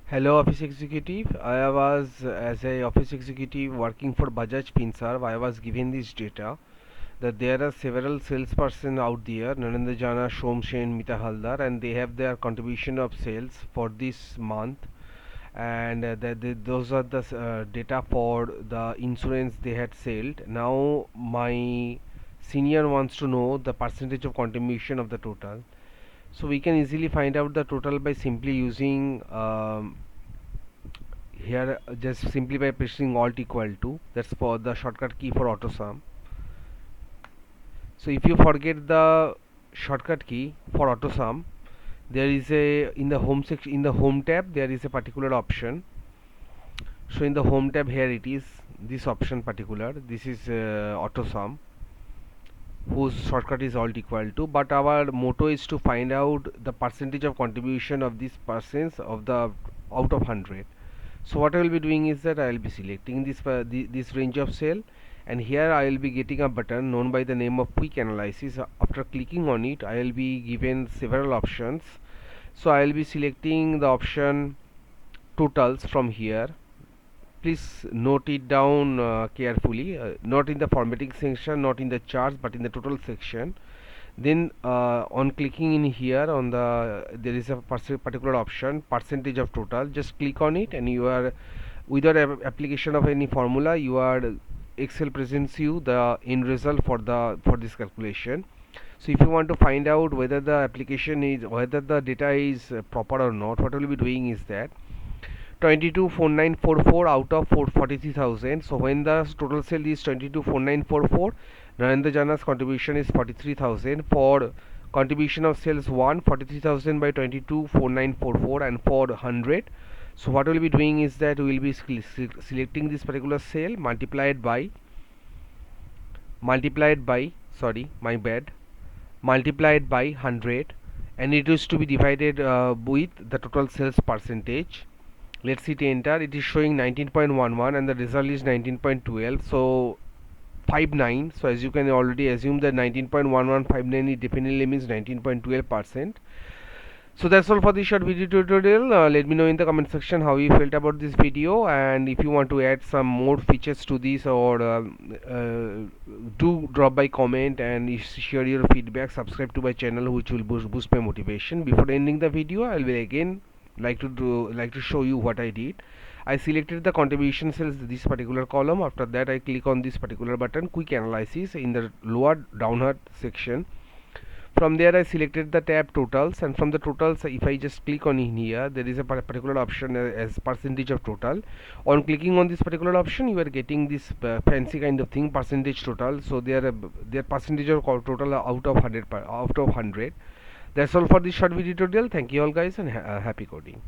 Hello, office executive. I was as a office executive working for Bajaj Finserv. I was given this data that there are several salesperson out there, Narendra Jana, Shom Sen, Mita Haldar, and they have their contribution of sales for this month, and those are the data for the insurance they had sold. Now my senior wants to know the percentage of contribution of the total. So we can easily find out the total by simply using here just simply by pressing alt equal to, that's for the shortcut key for auto sum. So if you forget the shortcut key for auto sum, there is a in the home section, in the home tab there is a particular option. So in the home tab here it is this option particular, this is auto sum, whose shortcut is alt equal to, but our motto is to find out the percentage of contribution of these persons of the out of 100. So what I will be doing is that I will be selecting this range of cell, and here I will be getting a button known by the name of quick analysis. After clicking on it, I will be given several options. So I will be selecting the option totals from here. Please note it down carefully, not in the formatting section, not in the charts, but in the total section. Then on clicking in here on the, there is a particular option percentage of total. Just click on it and you are, without application of any formula, you are, Excel presents you the end result for this calculation. So if you want to find out whether the application is, whether the data is proper or not, what we'll be doing is that 224944 out of 43,000. So when the total sale is 224944, Narendra Jana's contribution is 43,000. For contribution of sales 1, 43,000 by 224944, and for 100. So what we'll be doing is that we will be selecting this particular sale multiplied by sorry, my bad, multiplied by 100, and it is to be divided with the total sales percentage. Let's hit enter. It is showing 19.11 and the result is 19.12, so 59. So as you can already assume that 19.1159 it definitely means 19.12%. So that's all for this short video tutorial. Let me know in the comment section how you felt about this video, and if you want to add some more features to this, or do drop by comment and share your feedback. Subscribe to my channel, which will boost my motivation. Before ending the video, I will again like to show you what I did. I selected the contribution cells, this particular column. After that, I click on this particular button, quick analysis, in the lower downward section. From there I selected the tab totals, and from the totals, if I just click on in here, there is a particular option as percentage of total. On clicking on this particular option, you are getting this fancy kind of thing, percentage total. So their percentage of total out of 100 out of 100. That's all for this short video tutorial. Thank you all guys, and happy coding.